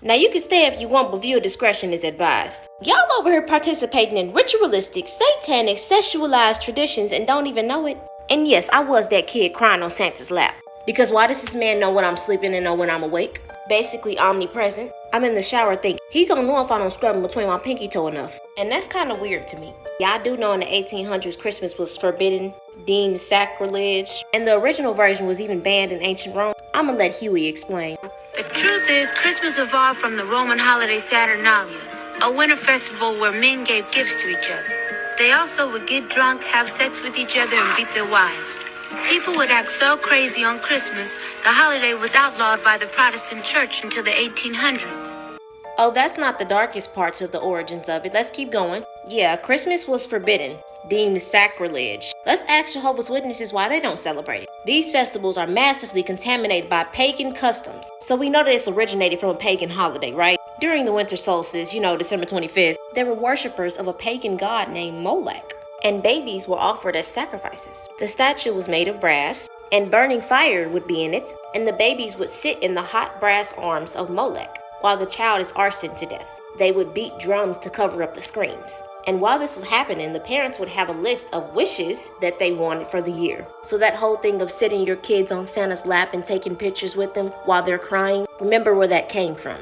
Now you can stay if you want, but viewer discretion is advised. Y'all over here participating in ritualistic, satanic, sexualized traditions and don't even know it. And yes, I was that kid crying on Santa's lap. Because why does this man know when I'm sleeping and know when I'm awake? Basically omnipresent. I'm in the shower thinking, he gonna know if I don't scrub him between my pinky toe enough. And that's kind of weird to me. Y'all do know in the 1800s Christmas was forbidden, deemed sacrilege, and the original version was even banned in ancient Rome. I'ma let Huey explain. The truth is, Christmas evolved from the Roman holiday Saturnalia, a winter festival where men gave gifts to each other. They also would get drunk, have sex with each other, and beat their wives. People would act so crazy on Christmas, the holiday was outlawed by the Protestant church until the 1800s. Oh, that's not the darkest parts of the origins of it. Let's keep going. Yeah, Christmas was forbidden, deemed sacrilege. Let's ask Jehovah's Witnesses why they don't celebrate it. These festivals are massively contaminated by pagan customs. So we know that it's originated from a pagan holiday, right? During the winter solstice, December 25th, there were worshippers of a pagan god named Molech, and babies were offered as sacrifices. The statue was made of brass, and burning fire would be in it, and the babies would sit in the hot brass arms of Molech, while the child is arsoned to death. They would beat drums to cover up the screams. And while this was happening, the parents would have a list of wishes that they wanted for the year. So that whole thing of sitting your kids on Santa's lap and taking pictures with them while they're crying, remember where that came from.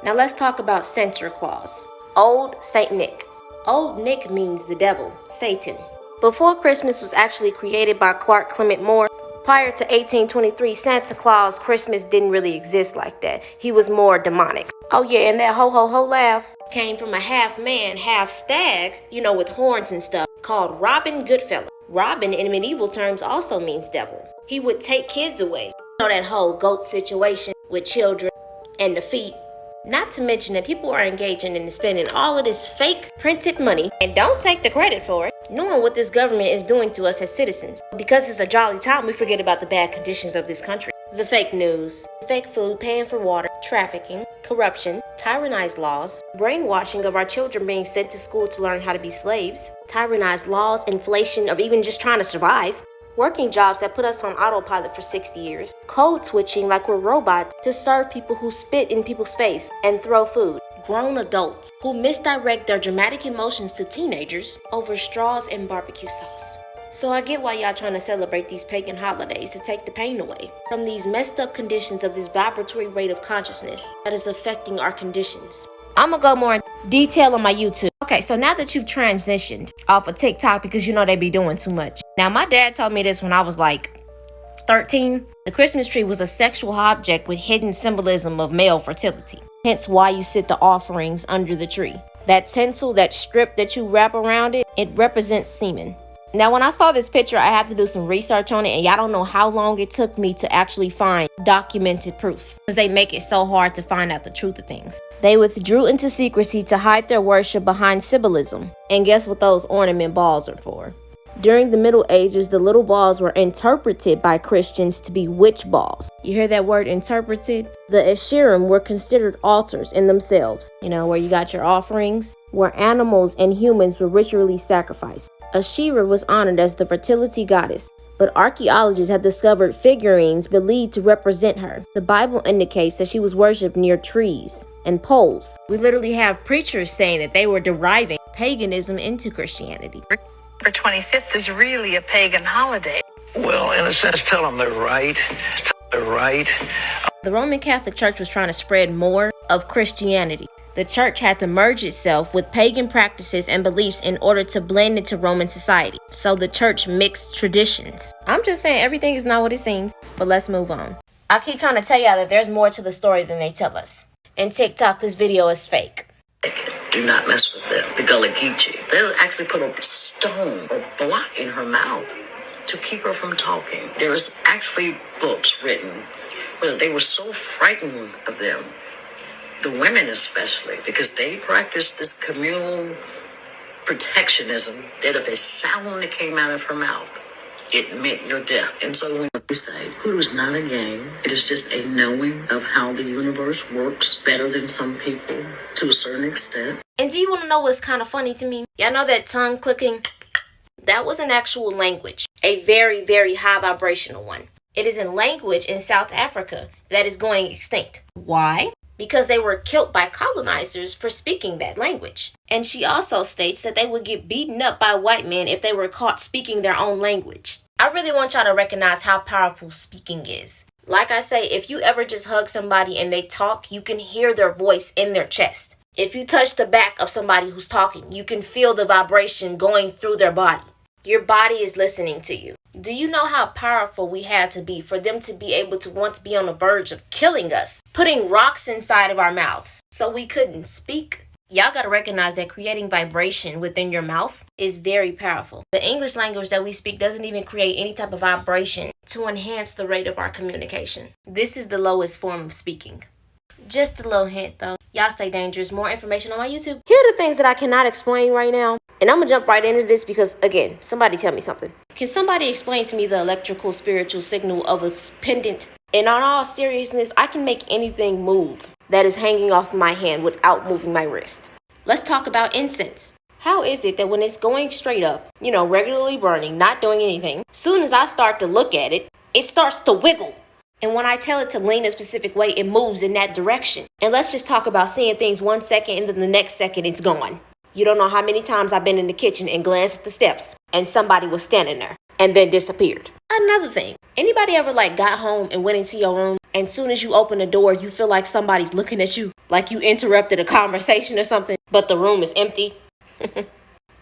Now let's talk about Santa Claus. Old Saint Nick. Old Nick means the devil, Satan. Before Christmas was actually created by Clark Clement Moore, prior to 1823, Santa Claus Christmas didn't really exist like that. He was more demonic. Oh yeah, and that ho ho ho laugh came from a half man, half stag, with horns and stuff, called Robin Goodfellow. Robin in medieval terms also means devil. He would take kids away. That whole goat situation with children and the feet. Not to mention that people are engaging in spending all of this fake printed money and don't take the credit for it, knowing what this government is doing to us as citizens. Because it's a jolly time, we forget about the bad conditions of this country. The fake news, fake food, paying for water, trafficking, corruption, tyrannized laws, brainwashing of our children being sent to school to learn how to be slaves, tyrannized laws, inflation of even just trying to survive, working jobs that put us on autopilot for 60 years, code switching like we're robots to serve people who spit in people's face and throw food, grown adults who misdirect their dramatic emotions to teenagers over straws and barbecue sauce. So I get why y'all trying to celebrate these pagan holidays to take the pain away from these messed up conditions of this vibratory rate of consciousness that is affecting our conditions. I'm gonna go more in detail on my YouTube. Okay, so now that you've transitioned off of TikTok because they be doing too much. Now, my dad told me this when I was like 13. The Christmas tree was a sexual object with hidden symbolism of male fertility. Hence why you sit the offerings under the tree. That tinsel, that strip that you wrap around it, it represents semen. Now, when I saw this picture, I had to do some research on it, and y'all don't know how long it took me to actually find documented proof, because they make it so hard to find out the truth of things. They withdrew into secrecy to hide their worship behind symbolism. And guess what those ornament balls are for? During the Middle Ages, the little balls were interpreted by Christians to be witch balls. You hear that word, interpreted? The Asherim were considered altars in themselves, where you got your offerings, where animals and humans were ritually sacrificed. Asherah was honored as the fertility goddess, but archaeologists have discovered figurines believed to represent her. The Bible indicates that she was worshipped near trees and poles. We literally have preachers saying that they were deriving paganism into Christianity. December 25th is really a pagan holiday. Well, in a sense, tell them they're right. They're right. The Roman Catholic Church was trying to spread more of Christianity. The church had to merge itself with pagan practices and beliefs in order to blend into Roman society. So the church mixed traditions. I'm just saying everything is not what it seems, but let's move on. I keep trying to tell y'all that there's more to the story than they tell us. And TikTok, this video is fake. Do not mess with them. The Gullah Geechee. They'll actually put a stone or block in her mouth to keep her from talking. There was actually books written where they were so frightened of them, the women especially, because they practiced this communal protectionism that if a sound that came out of her mouth, it meant your death. And so when we say voodoo is not a game, it is just a knowing of how the universe works better than some people to a certain extent. And do you want to know what's kind of funny to me? Y'all know that tongue clicking? That was an actual language, a very, very high vibrational one. It is a language in South Africa that is going extinct. Why? because they were killed by colonizers for speaking that language. And she also states that they would get beaten up by white men if they were caught speaking their own language. I really want y'all to recognize how powerful speaking is. Like I say, if you ever just hug somebody and they talk, you can hear their voice in their chest. If you touch the back of somebody who's talking, you can feel the vibration going through their body. Your body is listening to you. Do you know how powerful we had to be for them to be able to want to be on the verge of killing us, putting rocks inside of our mouths so we couldn't speak? Y'all gotta recognize that creating vibration within your mouth is very powerful. The English language that we speak doesn't even create any type of vibration to enhance the rate of our communication. This is the lowest form of speaking. Just a little hint though. Y'all stay dangerous. More information on my YouTube. Here are the things that I cannot explain right now. And I'm gonna jump right into this because, again, somebody tell me something. Can somebody explain to me the electrical spiritual signal of a pendant? And on all seriousness, I can make anything move that is hanging off my hand without moving my wrist. Let's talk about incense. How is it that when it's going straight up, regularly burning, not doing anything, soon as I start to look at it, it starts to wiggle? And when I tell it to lean a specific way, it moves in that direction. And let's just talk about seeing things 1 second and then the next second it's gone. You don't know how many times I've been in the kitchen and glanced at the steps and somebody was standing there and then disappeared. Another thing, anybody ever got home and went into your room and soon as you open the door, you feel like somebody's looking at you, like you interrupted a conversation or something, but the room is empty?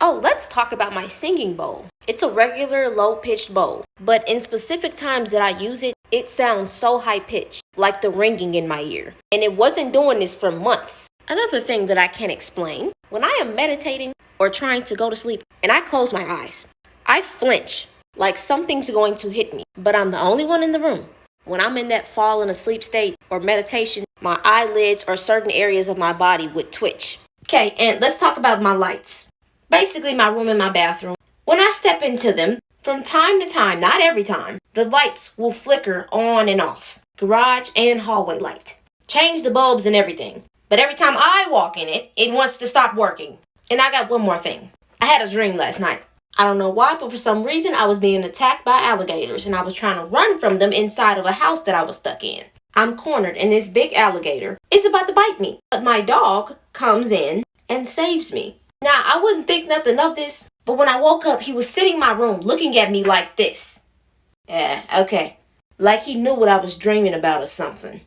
Oh, let's talk about my singing bowl. It's a regular low-pitched bowl, but in specific times that I use it, it sounds so high-pitched, like the ringing in my ear. And it wasn't doing this for months. Another thing that I can't explain, when I am meditating or trying to go to sleep and I close my eyes, I flinch like something's going to hit me, but I'm the only one in the room. When I'm in that fallen asleep state or meditation, my eyelids or certain areas of my body would twitch. Okay, and let's talk about my lights. Basically my room and my bathroom. When I step into them, from time to time, not every time, the lights will flicker on and off. Garage and hallway light. Change the bulbs and everything. But every time I walk in it, it wants to stop working. And I got one more thing. I had a dream last night. I don't know why, but for some reason I was being attacked by alligators and I was trying to run from them inside of a house that I was stuck in. I'm cornered and this big alligator is about to bite me. But my dog comes in and saves me. Now, I wouldn't think nothing of this, but when I woke up, he was sitting in my room looking at me like this. Yeah, okay. Like he knew what I was dreaming about or something.